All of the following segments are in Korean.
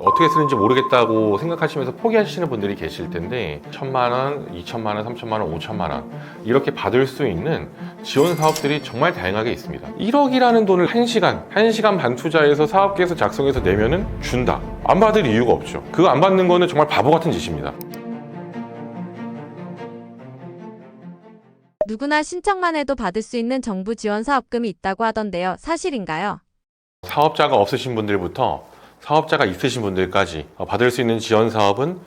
어떻게 쓰는지 모르겠다고 생각하시면서 포기하시는 분들이 계실 텐데 1,000만 원, 2,000만 원, 3,000만 원, 5,000만 원 이렇게 받을 수 있는 지원 사업들이 정말 다양하게 있습니다. 1억이라는 돈을 1시간 반 투자해서 사업계획서 작성해서 내면은 준다. 안 받을 이유가 없죠. 그거 안 받는 거는 정말 바보 같은 짓입니다. 누구나 신청만 해도 받을 수 있는 정부 지원 사업금이 있다고 하던데요. 사실인가요? 사업자가 없으신 분들부터 사업자가 있으신 분들까지 받을 수 있는 지원 사업은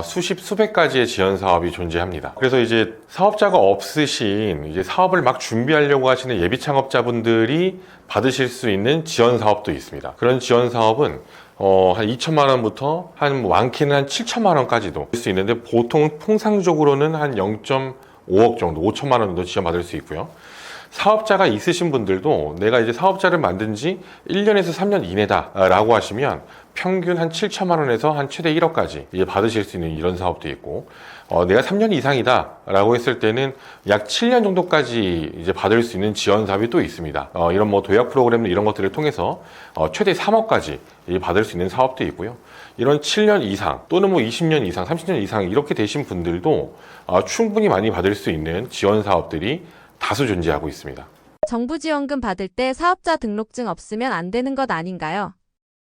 수십, 수백 가지의 지원 사업이 존재합니다. 그래서 이제 사업자가 없으신 이제 사업을 막 준비하려고 하시는 예비 창업자분들이 받으실 수 있는 지원 사업도 있습니다. 그런 지원 사업은 한 2천만 원부터 많게는 한 7천만 원까지도 할 수 있는데 보통 통상적으로는 한 0.5억 정도, 5천만 원 정도 지원받을 수 있고요. 사업자가 있으신 분들도 내가 이제 사업자를 만든 지 1년에서 3년 이내다 라고 하시면 평균 한 7천만 원에서 한 최대 1억까지 이제 받으실 수 있는 이런 사업도 있고, 내가 3년 이상이다 라고 했을 때는 약 7년 정도까지 이제 받을 수 있는 지원 사업이 또 있습니다. 이런 뭐 도약 프로그램 이런 것들을 통해서 최대 3억까지 이제 받을 수 있는 사업도 있고요. 이런 7년 이상 또는 뭐 20년 이상, 30년 이상 이렇게 되신 분들도 충분히 많이 받을 수 있는 지원 사업들이 다수 존재하고 있습니다. 정부 지원금 받을 때 사업자 등록증 없으면 안 되는 것 아닌가요?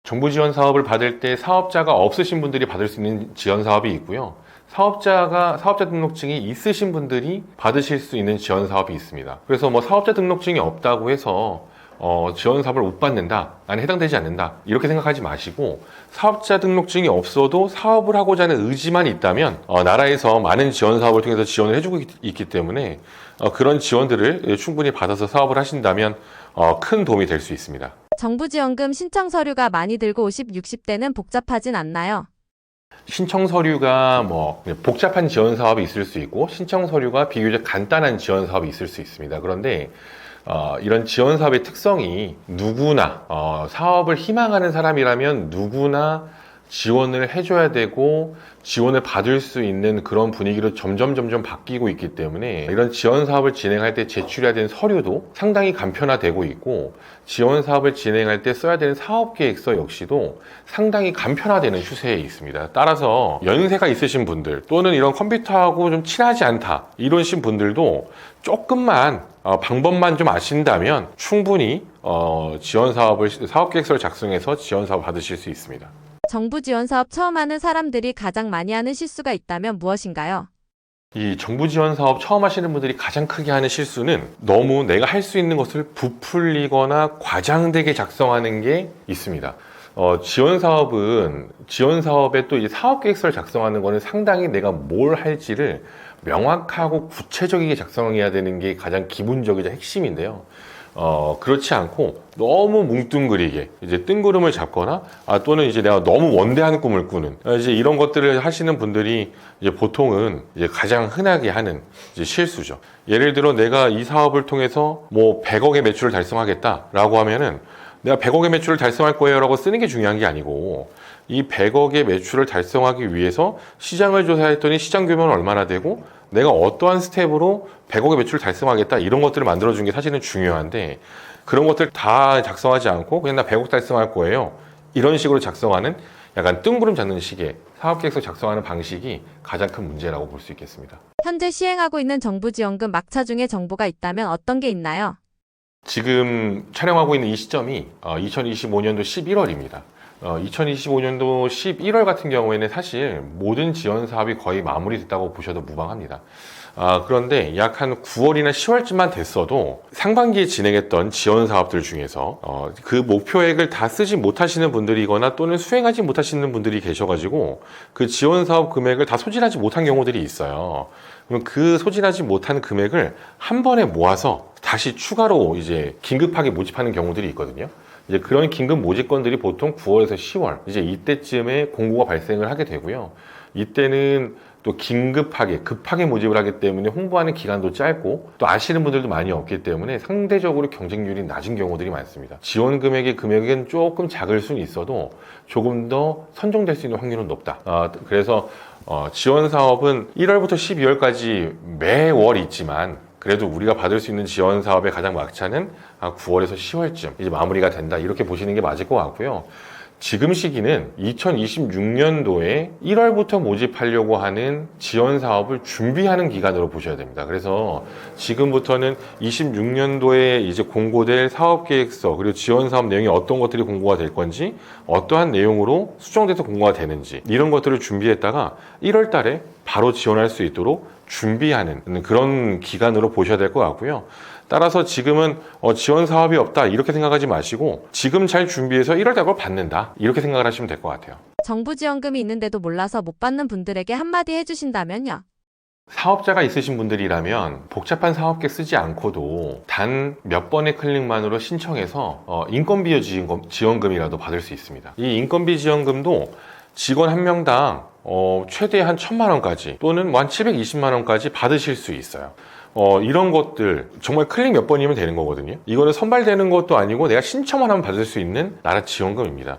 정부 지원 사업을 받을 때 사업자가 없으신 분들이 받을 수 있는 지원 사업이 있고요. 사업자 등록증이 있으신 분들이 받으실 수 있는 지원 사업이 있습니다. 그래서 뭐 사업자 등록증이 없다고 해서 지원 사업을 못 받는다, 나는 해당되지 않는다 이렇게 생각하지 마시고, 사업자 등록증이 없어도 사업을 하고자 하는 의지만 있다면 나라에서 많은 지원 사업을 통해서 지원을 해주고 있기 때문에 그런 지원들을 충분히 받아서 사업을 하신다면 큰 도움이 될 수 있습니다. 정부 지원금 신청 서류가 많이 들고 50, 60대는 복잡하진 않나요? 신청 서류가 뭐 복잡한 지원 사업이 있을 수 있고 신청 서류가 비교적 간단한 지원 사업이 있을 수 있습니다. 그런데 이런 지원 사업의 특성이 누구나 사업을 희망하는 사람이라면 누구나 지원을 해줘야 되고 지원을 받을 수 있는 그런 분위기로 점점 바뀌고 있기 때문에 이런 지원 사업을 진행할 때 제출해야 되는 서류도 상당히 간편화되고 있고, 지원 사업을 진행할 때 써야 되는 사업계획서 역시도 상당히 간편화되는 추세에 있습니다. 따라서 연세가 있으신 분들 또는 이런 컴퓨터하고 좀 친하지 않다 이러신 분들도 조금만 방법만 좀 아신다면 충분히 지원 사업을 사업계획서를 작성해서 지원 사업 받으실 수 있습니다. 정부 지원 사업 처음 하는 사람들이 가장 많이 하는 실수가 있다면 무엇인가요? 이 정부 지원 사업 처음 하시는 분들이 가장 크게 하는 실수는 너무 내가 할 수 있는 것을 부풀리거나 과장되게 작성하는 게 있습니다. 지원 사업에 또 이제 사업 계획서를 작성하는 거는 상당히 내가 뭘 할지를 명확하고 구체적이게 작성해야 되는 게 가장 기본적이자 핵심인데요. 그렇지 않고 너무 뭉뚱그리게 이제 뜬구름을 잡거나 또는 이제 내가 너무 원대한 꿈을 꾸는 이제 이런 것들을 하시는 분들이 이제 보통은 이제 가장 흔하게 하는 이제 실수죠. 예를 들어 내가 이 사업을 통해서 뭐 100억의 매출을 달성하겠다라고 하면은 내가 100억의 매출을 달성할 거예요 라고 쓰는 게 중요한 게 아니고, 이 100억의 매출을 달성하기 위해서 시장을 조사했더니 시장 규모는 얼마나 되고 내가 어떠한 스텝으로 100억의 매출을 달성하겠다 이런 것들을 만들어주는 게 사실은 중요한데, 그런 것들 다 작성하지 않고 그냥 나 100억 달성할 거예요 이런 식으로 작성하는 약간 뜬구름 잡는 식의 사업계획서 작성하는 방식이 가장 큰 문제라고 볼 수 있겠습니다. 현재 시행하고 있는 정부 지원금 막차 중에 정보가 있다면 어떤 게 있나요? 지금 촬영하고 있는 이 시점이 2025년도 11월입니다. 2025년도 11월 같은 경우에는 사실 모든 지원 사업이 거의 마무리됐다고 보셔도 무방합니다. 그런데 약 한 9월이나 10월쯤만 됐어도 상반기에 진행했던 지원 사업들 중에서 그 목표액을 다 쓰지 못하시는 분들이거나 또는 수행하지 못하시는 분들이 계셔가지고 그 지원 사업 금액을 다 소진하지 못한 경우들이 있어요. 그럼 그 소진하지 못한 금액을 한 번에 모아서 다시 추가로 이제 긴급하게 모집하는 경우들이 있거든요. 이제 그런 긴급 모집건들이 보통 9월에서 10월 이제 이때쯤에 공고가 발생을 하게 되고요. 이때는 또 급하게 모집을 하기 때문에 홍보하는 기간도 짧고 또 아시는 분들도 많이 없기 때문에 상대적으로 경쟁률이 낮은 경우들이 많습니다. 지원 금액은 조금 작을 수는 있어도 조금 더 선정될 수 있는 확률은 높다. 그래서 지원 사업은 1월부터 12월까지 매월 있지만 그래도 우리가 받을 수 있는 지원 사업의 가장 막차는 9월에서 10월쯤 이제 마무리가 된다 이렇게 보시는 게 맞을 것 같고요. 지금 시기는 2026년도에 1월부터 모집하려고 하는 지원 사업을 준비하는 기간으로 보셔야 됩니다. 그래서 지금부터는 26년도에 이제 공고될 사업 계획서 그리고 지원 사업 내용이 어떤 것들이 공고가 될 건지 어떠한 내용으로 수정돼서 공고가 되는지 이런 것들을 준비했다가 1월 달에 바로 지원할 수 있도록 준비하는 그런 기간으로 보셔야 될 것 같고요. 따라서 지금은 지원 사업이 없다 이렇게 생각하지 마시고 지금 잘 준비해서 1월 달에 그걸 받는다 이렇게 생각을 하시면 될 것 같아요. 정부 지원금이 있는데도 몰라서 못 받는 분들에게 한마디 해주신다면요? 사업자가 있으신 분들이라면 복잡한 사업계획 쓰지 않고도 단 몇 번의 클릭만으로 신청해서 인건비 지원금이라도 받을 수 있습니다. 이 인건비 지원금도 직원 한 명당 최대 한 1,000만 원까지 또는 한 720만 원까지 받으실 수 있어요. 이런 것들 정말 클릭 몇 번이면 되는 거거든요. 이거는 선발되는 것도 아니고 내가 신청만 하면 받을 수 있는 나라 지원금입니다.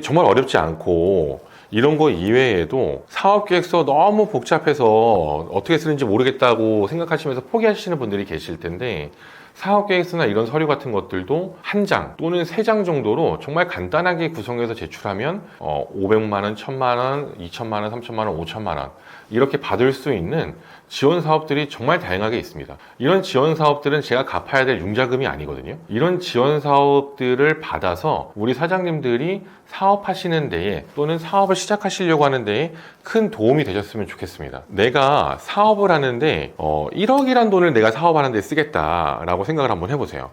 정말 어렵지 않고 이런 거 이외에도 사업계획서 너무 복잡해서 어떻게 쓰는지 모르겠다고 생각하시면서 포기하시는 분들이 계실 텐데 사업계획서나 이런 서류 같은 것들도 한 장 또는 세 장 정도로 정말 간단하게 구성해서 제출하면 500만 원, 1,000만 원, 2,000만 원, 3,000만 원, 5,000만 원 이렇게 받을 수 있는 지원 사업들이 정말 다양하게 있습니다. 이런 지원 사업들은 제가 갚아야 될 융자금이 아니거든요. 이런 지원 사업들을 받아서 우리 사장님들이 사업하시는 데에 또는 사업을 시작하시려고 하는 데에 큰 도움이 되셨으면 좋겠습니다. 내가 사업을 하는데 1억이란 돈을 내가 사업하는 데 쓰겠다라고 생각을 한번 해보세요.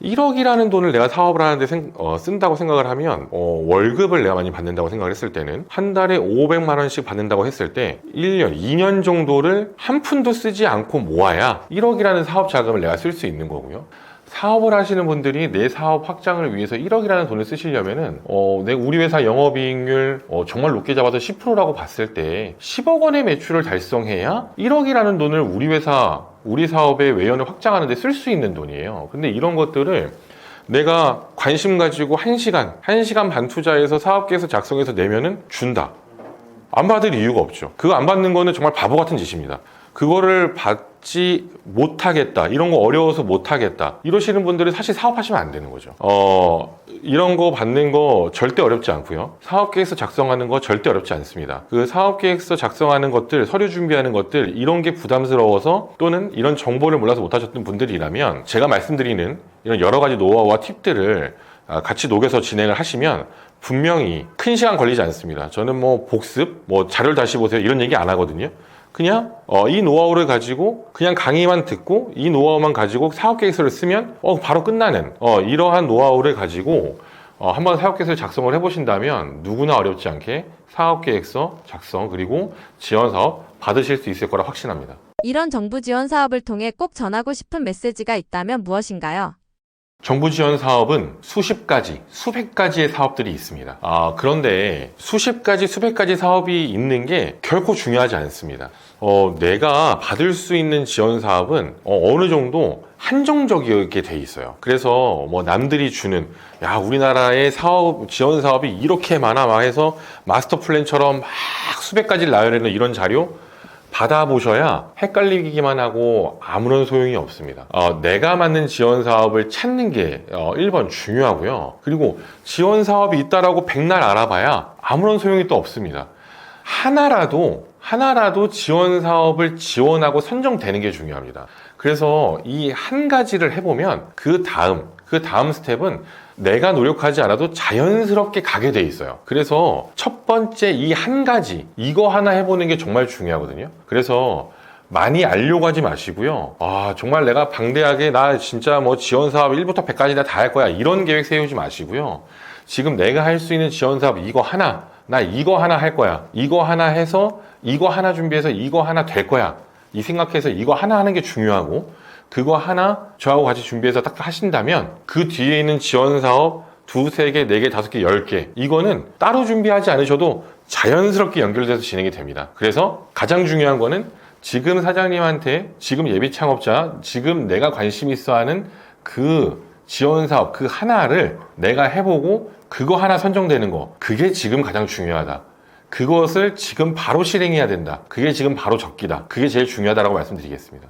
1억이라는 돈을 내가 사업을 하는데 쓴다고 생각을 하면 월급을 내가 많이 받는다고 생각을 했을 때는 한 달에 500만 원씩 받는다고 했을 때 1년, 2년 정도를 한 푼도 쓰지 않고 모아야 1억이라는 사업 자금을 내가 쓸 수 있는 거고요. 사업을 하시는 분들이 내 사업 확장을 위해서 1억이라는 돈을 쓰시려면은 우리 회사 영업이익률 정말 높게 잡아서 10%라고 봤을 때 10억 원의 매출을 달성해야 1억이라는 돈을 우리 사업의 외연을 확장하는 데 쓸 수 있는 돈이에요. 근데 이런 것들을 내가 관심 가지고 1시간 반 투자해서 사업계획서 작성해서 내면은 준다. 안 받을 이유가 없죠. 그거 안 받는 거는 정말 바보 같은 짓입니다. 그거를 받지 못하겠다, 이런 거 어려워서 못하겠다 이러시는 분들은 사실 사업하시면 안 되는 거죠. 이런 거 받는 거 절대 어렵지 않고요. 사업계획서 작성하는 거 절대 어렵지 않습니다. 그 사업계획서 작성하는 것들, 서류 준비하는 것들 이런 게 부담스러워서 또는 이런 정보를 몰라서 못하셨던 분들이라면 제가 말씀드리는 이런 여러 가지 노하우와 팁들을 같이 녹여서 진행을 하시면 분명히 큰 시간 걸리지 않습니다. 저는 복습, 자료를 다시 보세요 이런 얘기 안 하거든요. 그냥 이 노하우를 가지고 그냥 강의만 듣고 이 노하우만 가지고 사업계획서를 쓰면 바로 끝나는 이러한 노하우를 가지고 한번 사업계획서를 작성을 해보신다면 누구나 어렵지 않게 사업계획서 작성 그리고 지원사업 받으실 수 있을 거라 확신합니다. 이런 정부 지원 사업을 통해 꼭 전하고 싶은 메시지가 있다면 무엇인가요? 정부 지원 사업은 수십 가지, 수백 가지의 사업들이 있습니다. 그런데 수십 가지, 수백 가지 사업이 있는 게 결코 중요하지 않습니다. 내가 받을 수 있는 지원 사업은 어느 정도 한정적이게 돼 있어요. 그래서 남들이 주는 우리나라의 지원 사업이 이렇게 많아 막 해서 마스터 플랜처럼 막 수백 가지를 나열해놓은 이런 자료 받아보셔야 헷갈리기만 하고 아무런 소용이 없습니다. 내가 맞는 지원 사업을 찾는 게 1번 중요하고요. 그리고 지원 사업이 있다라고 백날 알아봐야 아무런 소용이 또 없습니다. 하나라도 지원 사업을 지원하고 선정되는 게 중요합니다. 그래서 이 한 가지를 해보면 그 다음 스텝은 내가 노력하지 않아도 자연스럽게 가게 돼 있어요. 그래서 첫 번째 이 한 가지 이거 하나 해보는 게 정말 중요하거든요. 그래서 많이 알려고 하지 마시고요. 정말 내가 방대하게 나 진짜 지원 사업 1부터 100까지 다 할 거야 이런 계획 세우지 마시고요. 지금 내가 할 수 있는 지원 사업 나 이거 하나 할 거야. 이거 하나 해서 이거 하나 준비해서 이거 하나 될 거야. 이 생각해서 이거 하나 하는 게 중요하고 그거 하나 저하고 같이 준비해서 딱 하신다면 그 뒤에 있는 지원 사업 2, 3개, 4개, 5개, 10개 이거는 따로 준비하지 않으셔도 자연스럽게 연결돼서 진행이 됩니다. 그래서 가장 중요한 거는 지금 사장님한테 지금 예비 창업자 지금 내가 관심 있어 하는 그 지원 사업 그 하나를 내가 해보고 그거 하나 선정되는 거 그게 지금 가장 중요하다. 그것을 지금 바로 실행해야 된다. 그게 지금 바로 적기다. 그게 제일 중요하다라고 말씀드리겠습니다.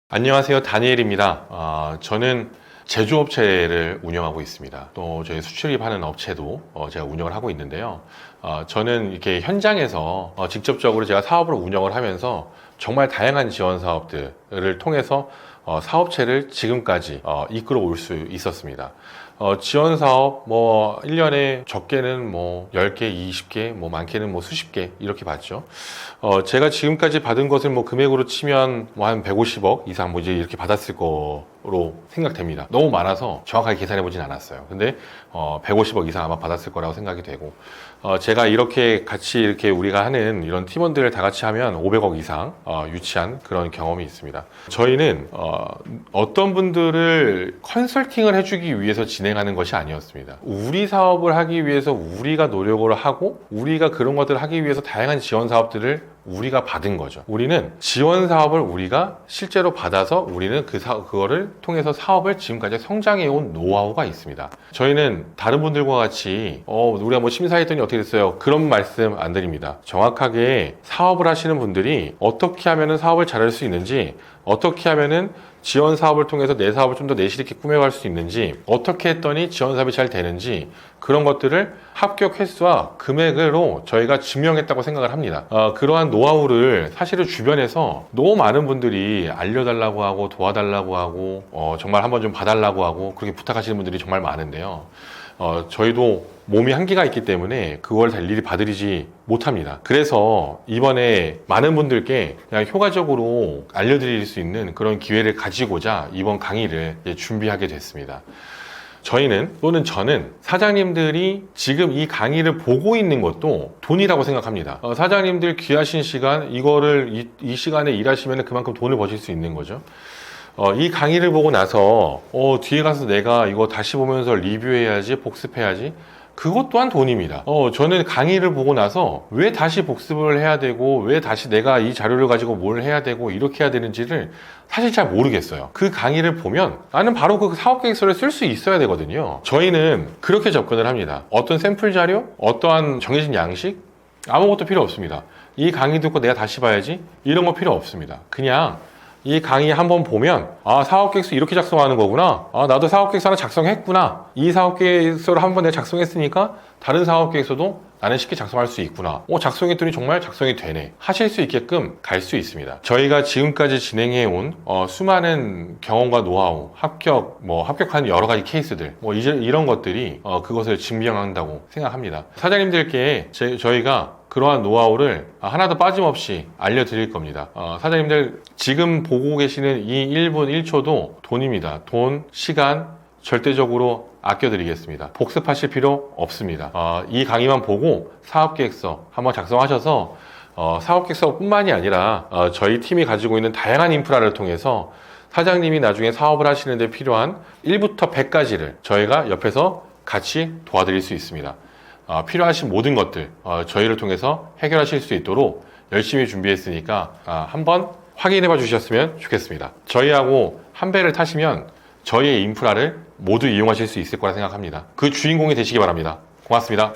안녕하세요. 다니엘입니다. 저는 제조업체를 운영하고 있습니다. 또 저희 수출입하는 업체도 제가 운영을 하고 있는데요. 저는 이렇게 현장에서 직접적으로 제가 사업을 운영을 하면서 정말 다양한 지원 사업들을 통해서 사업체를 지금까지 이끌어 올 수 있었습니다. 지원 사업 1년에 적게는 10개, 20개, 많게는 수십 개 이렇게 받죠. 제가 지금까지 받은 것을 금액으로 치면 한 150억 이상 이제 이렇게 받았을 거로 생각됩니다. 너무 많아서 정확하게 계산해 보진 않았어요. 근데 150억 이상 아마 받았을 거라고 생각이 되고, 제가 이렇게 같이 이렇게 우리가 하는 이런 팀원들을 다 같이 하면 500억 이상 유치한 그런 경험이 있습니다. 저희는 어떤 분들을 컨설팅을 해주기 위해서 진행하는 것이 아니었습니다. 우리 사업을 하기 위해서 우리가 노력을 하고 우리가 그런 것들을 하기 위해서 다양한 지원 사업들을 우리가 받은 거죠. 우리는 지원 사업을 우리가 실제로 받아서 우리는 그거를 통해서 사업을 지금까지 성장해 온 노하우가 있습니다. 저희는 다른 분들과 같이 우리가 심사했더니 어떻게 됐어요? 그런 말씀 안 드립니다. 정확하게 사업을 하시는 분들이 어떻게 하면은 사업을 잘할 수 있는지, 어떻게 하면은 지원 사업을 통해서 내 사업을 좀 더 내실 있게 꾸며갈 수 있는지, 어떻게 했더니 지원 사업이 잘 되는지, 그런 것들을 합격 횟수와 금액으로 저희가 증명했다고 생각을 합니다. 그러한 노하우를 사실은 주변에서 너무 많은 분들이 알려달라고 하고 도와달라고 하고 정말 한번 좀 봐달라고 하고 그렇게 부탁하시는 분들이 정말 많은데요. 저희도 몸이 한계가 있기 때문에 그걸 다 일일이 봐드리지 못합니다. 그래서 이번에 많은 분들께 그냥 효과적으로 알려드릴 수 있는 그런 기회를 가지고자 이번 강의를 준비하게 됐습니다. 저희는, 또는 저는 사장님들이 지금 이 강의를 보고 있는 것도 돈이라고 생각합니다. 사장님들 귀하신 시간, 이거를 이 시간에 일하시면 그만큼 돈을 버실 수 있는 거죠. 이 강의를 보고 나서 뒤에 가서 내가 이거 다시 보면서 리뷰해야지, 복습해야지, 그것 또한 돈입니다. 저는 강의를 보고 나서 왜 다시 복습을 해야 되고, 왜 다시 내가 이 자료를 가지고 뭘 해야 되고 이렇게 해야 되는지를 사실 잘 모르겠어요. 그 강의를 보면 나는 바로 그 사업계획서를 쓸 수 있어야 되거든요. 저희는 그렇게 접근을 합니다. 어떤 샘플 자료, 어떠한 정해진 양식, 아무것도 필요 없습니다. 이 강의 듣고 내가 다시 봐야지, 이런 거 필요 없습니다. 그냥 이 강의 한번 보면 사업계획서 이렇게 작성하는 거구나, 나도 사업계획서 하나 작성했구나, 이 사업계획서를 한번 내가 작성했으니까 다른 사업계획서도 나는 쉽게 작성할 수 있구나, 작성했더니 정말 작성이 되네, 하실 수 있게끔 갈 수 있습니다. 저희가 지금까지 진행해온 수많은 경험과 노하우, 합격한 여러 가지 케이스들, 이런 것들이 그것을 증명한다고 생각합니다. 사장님들께 저희가 그러한 노하우를 하나도 빠짐없이 알려드릴 겁니다. 사장님들 지금 보고 계시는 이 1분 1초도 돈입니다. 돈, 시간 절대적으로 아껴드리겠습니다. 복습하실 필요 없습니다. 이 강의만 보고 사업계획서 한번 작성하셔서 사업계획서뿐만이 아니라 저희 팀이 가지고 있는 다양한 인프라를 통해서 사장님이 나중에 사업을 하시는 데 필요한 1부터 100까지를 저희가 옆에서 같이 도와드릴 수 있습니다. 필요하신 모든 것들 저희를 통해서 해결하실 수 있도록 열심히 준비했으니까 한번 확인해 봐 주셨으면 좋겠습니다. 저희하고 한 배를 타시면 저희의 인프라를 모두 이용하실 수 있을 거라 생각합니다. 그 주인공이 되시기 바랍니다. 고맙습니다.